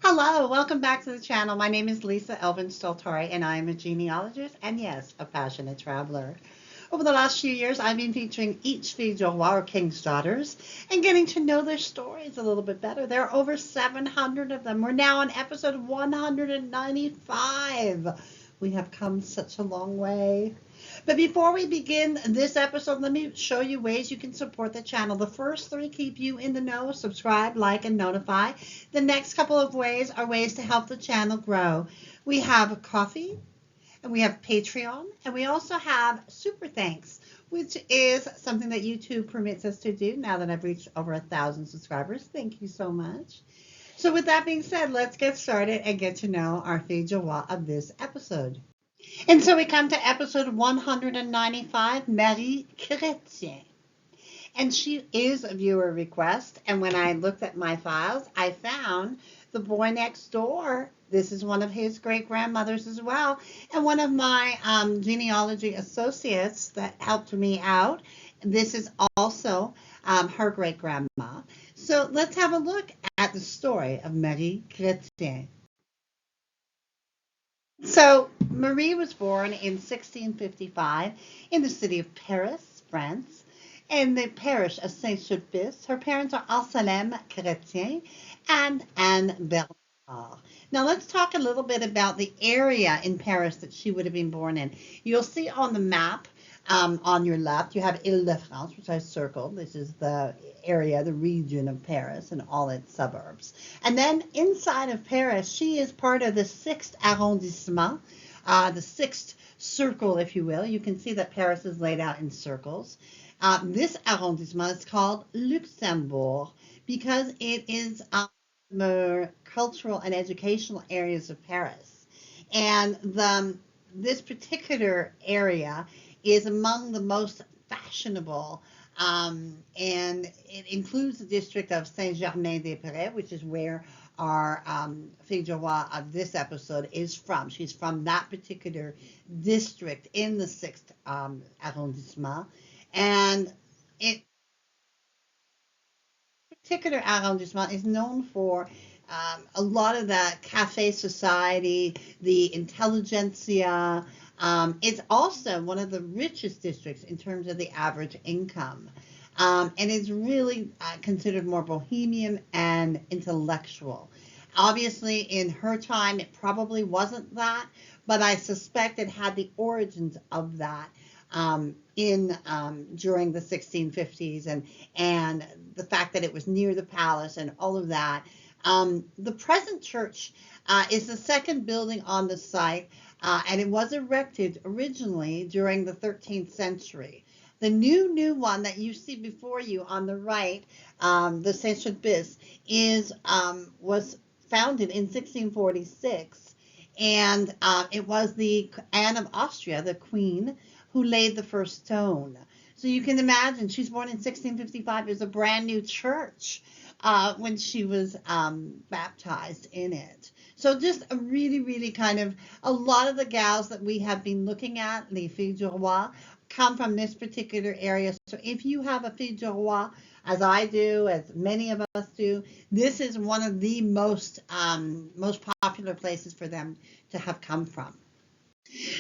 Hello, welcome back to the channel. My name is Lisa Elvin Stoltari, and I am a genealogist and, yes, a passionate traveler. Over the last few years, I've been featuring each fille du roi or king's daughters and getting to know their stories a little bit better. There are over 700 of them. We're now on episode 195. We have come such a long way. But before we begin this episode, let me show you ways you can support the channel. The first three keep you in the know: subscribe, like, and notify. The next couple of ways are ways to help the channel grow. We have coffee, and we have Patreon, and we also have Super Thanks, which is something that YouTube permits us to do now that I've reached over 1,000 subscribers. Thank you so much. So with that being said, let's get started and get to know our fille du roi of this episode. And so we come to episode 195, Marie Chretien. And she is a viewer request. And when I looked at my files, I found the boy next door. This is one of his great grandmothers as well. And one of my genealogy associates that helped me out. This is also her great grandma. So let's have a look at the story of Marie Chretien. So Marie was born in 1655 in the city of Paris, France, in the parish of Saint-Sulpice. Her parents are Anselme Chretien and Anne Bernard. Now let's talk a little bit about the area in Paris that she would have been born in. You'll see on the map on your left, you have Ile-de-France, which I circled. This is the area, the region of Paris and all its suburbs. And then inside of Paris, she is part of the 6th arrondissement, the 6th circle, if you will. You can see that Paris is laid out in circles. This arrondissement is called Luxembourg because it is the cultural and educational areas of Paris. And this particular area is among the most fashionable, and it includes the district of Saint-Germain-des-Prés, which is where our fille du roi of this episode is from. She's from that particular district in the 6th arrondissement. And it particular arrondissement is known for a lot of the cafe society, the intelligentsia. It's also one of the richest districts in terms of the average income. And is really considered more bohemian and intellectual. Obviously, in her time, it probably wasn't that, but I suspect it had the origins of that during the 1650s and the fact that it was near the palace and all of that. The present church is the second building on the site, and it was erected originally during the 13th century. The new one that you see before you on the right, the Saint-Sulpice, was founded in 1646, and it was the Anne of Austria, the queen, who laid the first stone. So you can imagine she's born in 1655. It was a brand new church when she was baptized in it. So just a really, really kind of, a lot of the gals that we have been looking at, les filles du roi, come from this particular area. So if you have a fille du roi, as I do, as many of us do, this is one of the most popular places for them to have come from.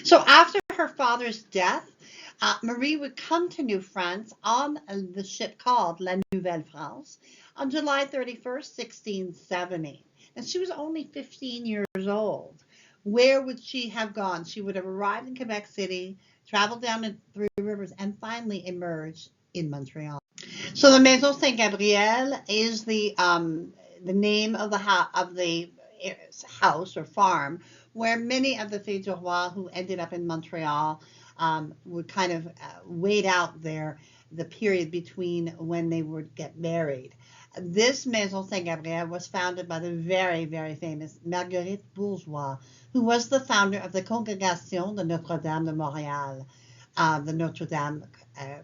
So after her father's death, Marie would come to New France on the ship called La Nouvelle France on July 31st, 1670. And she was only 15 years old. Where would she have gone? She would have arrived in Quebec City, traveled down the Three Rivers, and finally emerged in Montreal. So the Maison Saint Gabriel is the name of the house or farm where many of the filles du roi who ended up in Montreal would kind of wait out the period between when they would get married. This Maison Saint Gabriel was founded by the very, very famous Marguerite Bourgeois, who was the founder of the Congregation de Notre-Dame de Montréal, the Notre Dame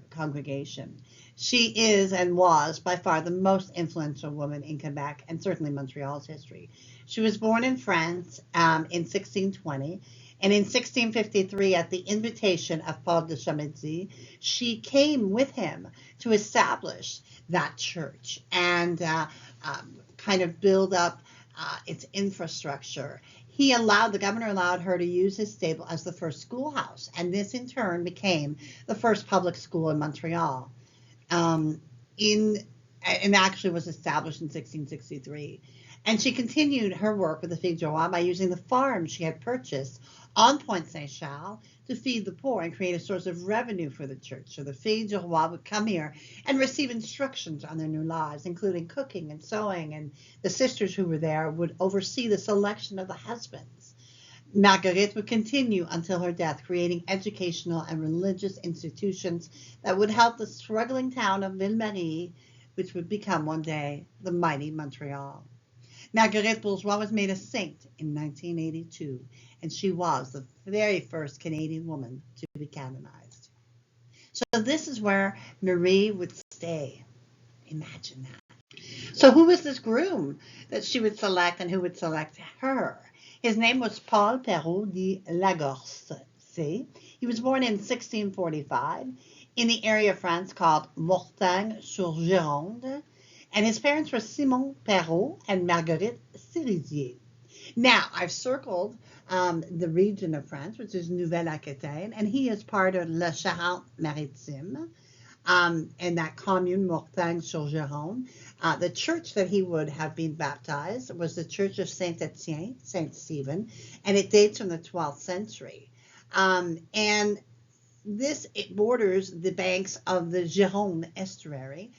congregation. She is and was by far the most influential woman in Quebec and certainly Montreal's history. She was born in France in 1620, and in 1653, at the invitation of Paul de Chamezy, she came with him to establish that church and kind of build up its infrastructure. The governor allowed her to use his stable as the first schoolhouse, and this in turn became the first public school in Montreal. Um, in and actually was established in 1663. And she continued her work with the Filles du Roi by using the farm she had purchased on Point Saint Charles to feed the poor and create a source of revenue for the church. So the Filles du Roi would come here and receive instructions on their new lives, including cooking and sewing, and the sisters who were there would oversee the selection of the husbands. Marguerite would continue until her death, creating educational and religious institutions that would help the struggling town of Ville-Marie, which would become one day the mighty Montreal. Marguerite Bourgeois was made a saint in 1982, and she was the very first Canadian woman to be canonized. So this is where Marie would stay. Imagine that. So who was this groom that she would select and who would select her? His name was Paul Perrault de Lagorce. See? He was born in 1645 in the area of France called Mortagne-sur-Gironde, and his parents were Simon Perrault and Marguerite Cerisier. Now, I've circled the region of France, which is Nouvelle-Aquitaine, and he is part of La Charente-Maritime, and that commune, Mortagne-sur-Gironde. The church that he would have been baptized was the Church of Saint-Etienne, Saint Stephen, and it dates from the 12th century. And it borders the banks of the Gironde estuary.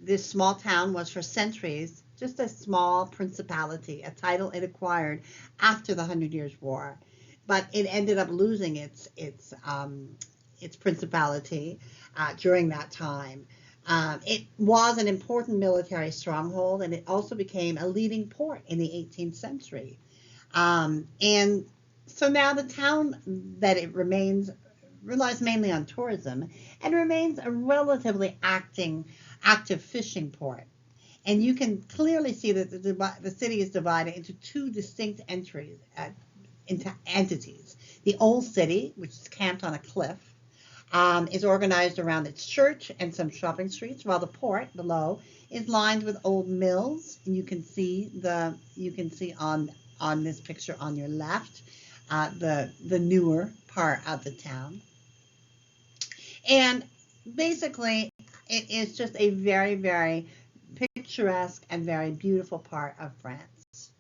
This small town was for centuries just a small principality, a title it acquired after the Hundred Years' War, but it ended up losing its principality during that time. It was an important military stronghold, and it also became a leading port in the 18th century. And so now the town that it relies mainly on tourism and remains a relatively active fishing port. And you can clearly see that the city is divided into two distinct into entities. The old city, which is camped on a cliff, is organized around its church and some shopping streets, while the port below is lined with old mills. And you can see on this picture on your left the newer part of the town. And basically, it is just a very, very picturesque and very beautiful part of France.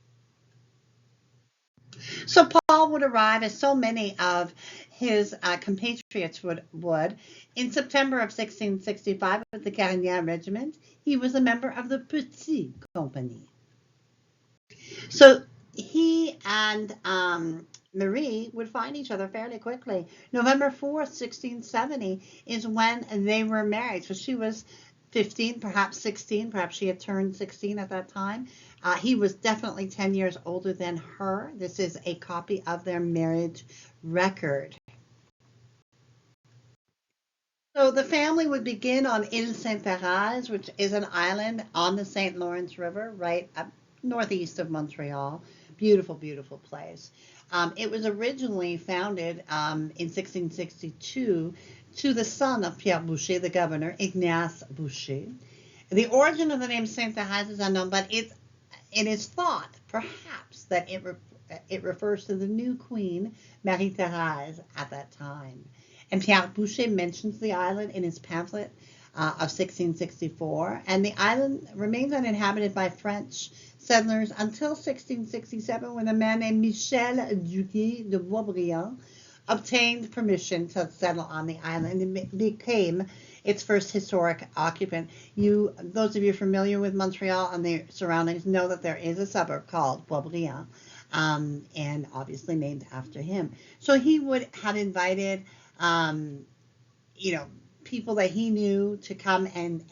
So Paul would arrive, as so many of his compatriots would, in September of 1665 with the Gagne regiment. He was a member of the Petit Company. So he and Marie would find each other fairly quickly. November 4th, 1670 is when they were married. So she was 15, perhaps 16, perhaps she had turned 16 at that time. He was definitely 10 years older than her. This is a copy of their marriage record. So the family would begin on Ile Sainte-Thérèse, which is an island on the St. Lawrence River, right up northeast of Montreal. Beautiful, beautiful place. It was originally founded in 1662 to the son of Pierre Boucher, the governor, Ignace Boucher. The origin of the name Sainte-Thérèse is unknown, but it is thought, perhaps, that it refers to the new queen, Marie-Thérèse, at that time. And Pierre Boucher mentions the island in his pamphlet of 1664, and the island remains uninhabited by French settlers until 1667, when a man named Michel Duguay de Boisbriand obtained permission to settle on the island and became its first historic occupant. Those of you familiar with Montreal and the surroundings know that there is a suburb called Boisbriand, and obviously named after him. So he would have invited, people that he knew to come and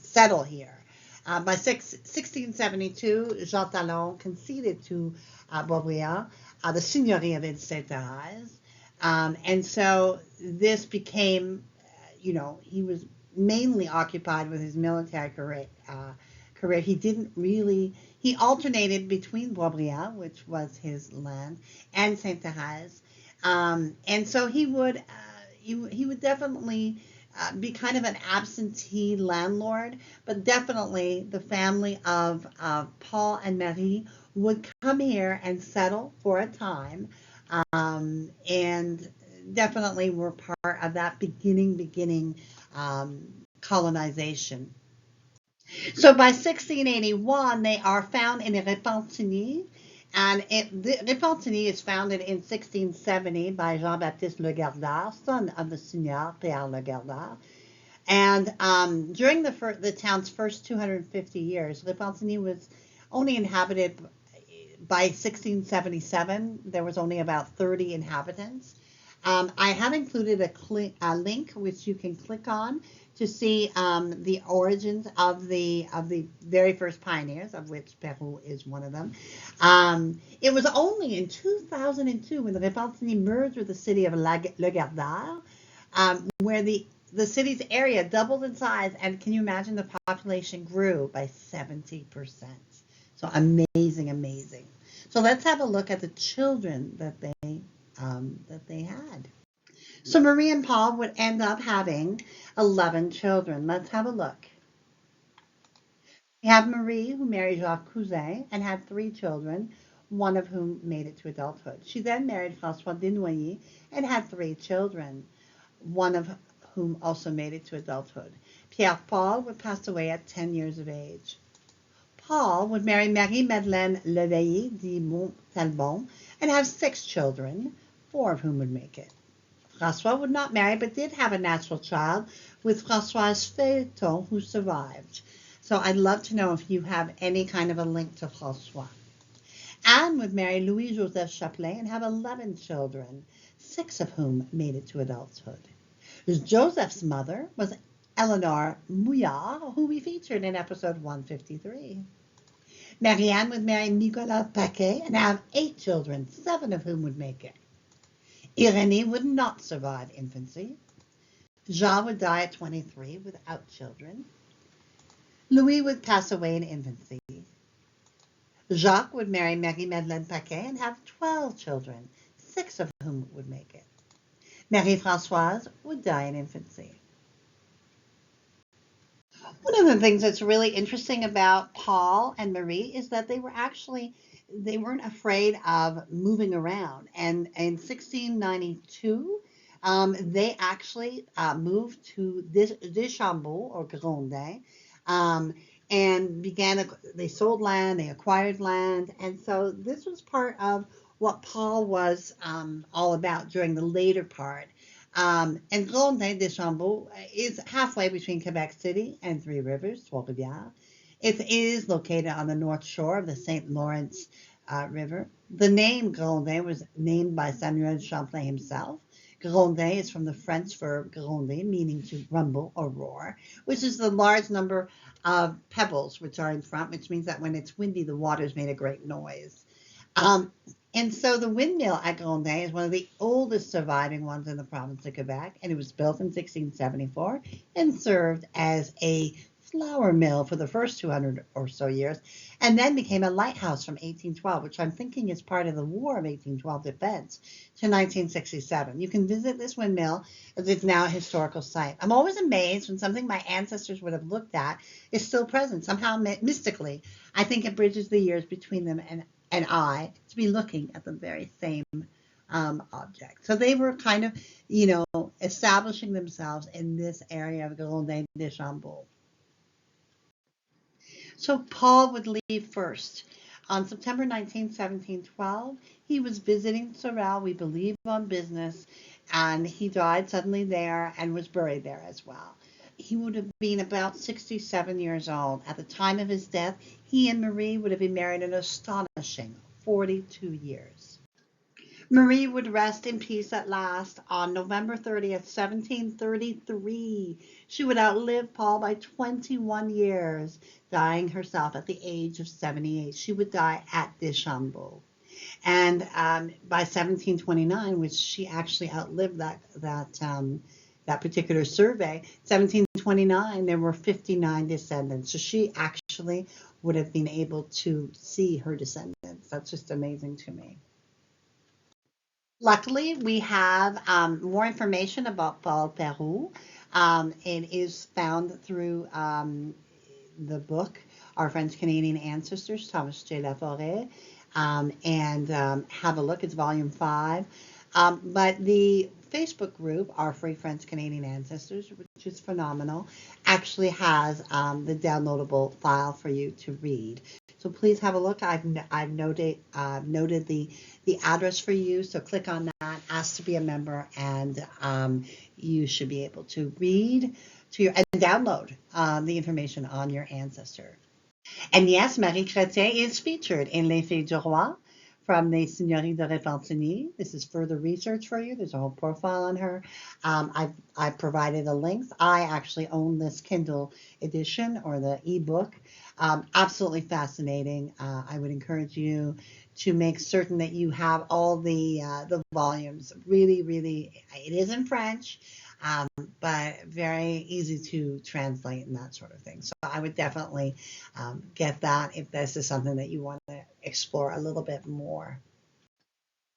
settle here. By 1672, Jean Talon conceded to Boisbriand the seigneurie of Ile Sainte-Thérèse. And so this became, he was mainly occupied with his military career. He alternated between Boisbriand, which was his land, and Sainte-Thérèse. And so he would definitely be kind of an absentee landlord, but definitely the family of Paul and Marie would come here and settle for a time, and definitely were part of that beginning colonization. So by 1681, they are found in Repentigny, and Repentigny is founded in 1670 by Jean-Baptiste Le Gardeur, son of the Seigneur Pierre Le Gardeur. And during the town's first 250 years, Repentigny was only inhabited by 1677. There was only about 30 inhabitants. I have included a link which you can click on to see the origins of the very first pioneers, of which Peru is one of them. It was only in 2002 when the Repentigny merged with the city of Le Gardeur, where the city's area doubled in size, and can you imagine the population grew by 70%? So amazing, amazing. So let's have a look at the children that they had. So Marie and Paul would end up having 11 children. Let's have a look. We have Marie, who married Jacques Cousin and had 3 children, one of whom made it to adulthood. She then married François Desnoyers and had 3 children, one of whom also made it to adulthood. Pierre Paul would pass away at 10 years of age. Paul would marry Marie-Madeleine Leveillé de Montalbon and have 6 children, 4 of whom would make it. François would not marry, but did have a natural child with Françoise Feuilleton, who survived. So I'd love to know if you have any kind of a link to François. Anne would marry Louis-Joseph Chapelain and have 11 children, 6 of whom made it to adulthood. Joseph's mother was Eleanor Mouillard, who we featured in episode 153. Marianne would marry Nicolas Paquet and have 8 children, 7 of whom would make it. Irénée would not survive infancy. Jean would die at 23 without children. Louis would pass away in infancy. Jacques would marry Marie-Madeleine Paquet and have 12 children, 6 of whom would make it. Marie-Françoise would die in infancy. One of the things that's really interesting about Paul and Marie is that they weren't afraid of moving around. And in 1692, they actually moved to Deschambault or Grondin, and they sold land, they acquired land. And so this was part of what Paul was all about during the later part. And Grondin Deschambault is halfway between Quebec City and Three Rivers, Trois-Rivières. It is located on the north shore of the St. Lawrence River. The name Grondin was named by Samuel Champlain himself. Grondin is from the French verb gronder, meaning to rumble or roar, which is the large number of pebbles which are in front, which means that when it's windy, the waters made a great noise. And so the windmill at Gagne is one of the oldest surviving ones in the province of Quebec, and it was built in 1674 and served as a flour mill for the first 200 or so years, and then became a lighthouse from 1812, which I'm thinking is part of the War of 1812 defense to 1967. You can visit this windmill as it's now a historical site. I'm always amazed when something my ancestors would have looked at is still present, somehow mystically. I think it bridges the years between them and I to be looking at the very same object. So they were kind of, establishing themselves in this area of Grondin Deschambault. So Paul would leave first. On September 19, 1712, he was visiting Sorel, we believe, on business, and he died suddenly there and was buried there as well. He would have been about 67 years old. At the time of his death, he and Marie would have been married an astonishing 42 years. Marie would rest in peace at last on November 30th, 1733. She would outlive Paul by 21 years, dying herself at the age of 78. She would die at Deschambault. And by 1729, which she actually outlived that particular survey, 1729, there were 59 descendants. So she actually would have been able to see her descendants. That's just amazing to me. Luckily, we have more information about Paul Peru. It is found through the book, Our French Canadian Ancestors, Thomas J. Laforêt, and have a look. It's volume 5. But the Facebook group, Our Free French Canadian Ancestors, which is phenomenal, actually has the downloadable file for you to read. So please have a look. I've noted the address for you. So click on that, ask to be a member, and you should be able to read and download the information on your ancestor. And yes, Marie Chretien is featured in Les Filles du Roi from the Seigneurie de Repentigny. This is further research for you. There's a whole profile on her. I've provided the links. I actually own this Kindle edition or the ebook. Absolutely fascinating. I would encourage you to make certain that you have all the volumes. Really, really, it is in French. But very easy to translate and that sort of thing. So I would definitely get that if this is something that you want to explore a little bit more.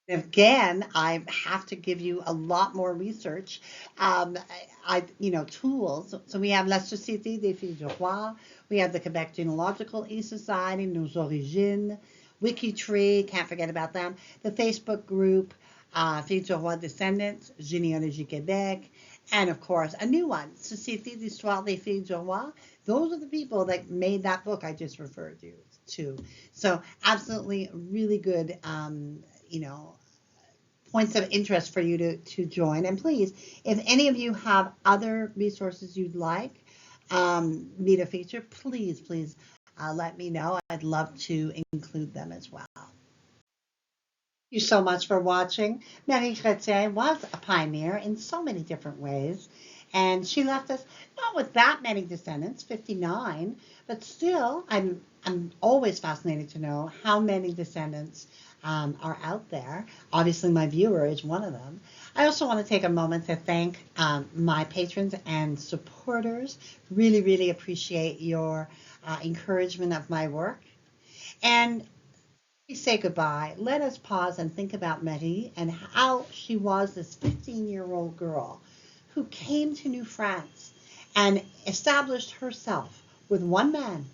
Again, I have to give you a lot more research, tools. So we have La Société des Filles du Roi, we have the Quebec Genealogical E-Society, Nos Origines, WikiTree, can't forget about them, the Facebook group, Filles du Roi Descendants, Généalogie Québec, and of course, a new one, Société d'Histoire des Filles du Roi. Those are the people that made that book I just referred you to. So absolutely really good, points of interest for you to join. And please, if any of you have other resources you'd like me to feature, please let me know. I'd love to include them as well. Thank you so much for watching. Marie Chretien was a pioneer in so many different ways, and she left us not with that many descendants, 59, but still, I'm always fascinated to know how many descendants are out there. Obviously, my viewer is one of them. I also want to take a moment to thank my patrons and supporters. Really, really appreciate your encouragement of my work. And we say goodbye, let us pause and think about Marie and how she was this 15-year-old girl who came to New France and established herself with one man.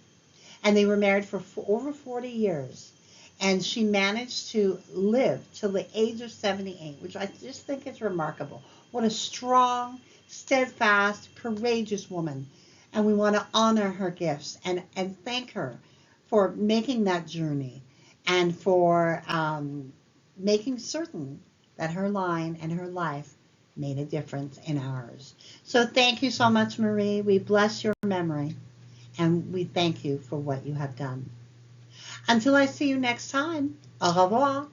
And they were married for over 40 years. And she managed to live till the age of 78, which I just think is remarkable. What a strong, steadfast, courageous woman. And we want to honor her gifts and thank her for making that journey and for making certain that her line and her life made a difference in ours. So thank you so much, Marie. We bless your memory, and we thank you for what you have done. Until I see you next time, au revoir.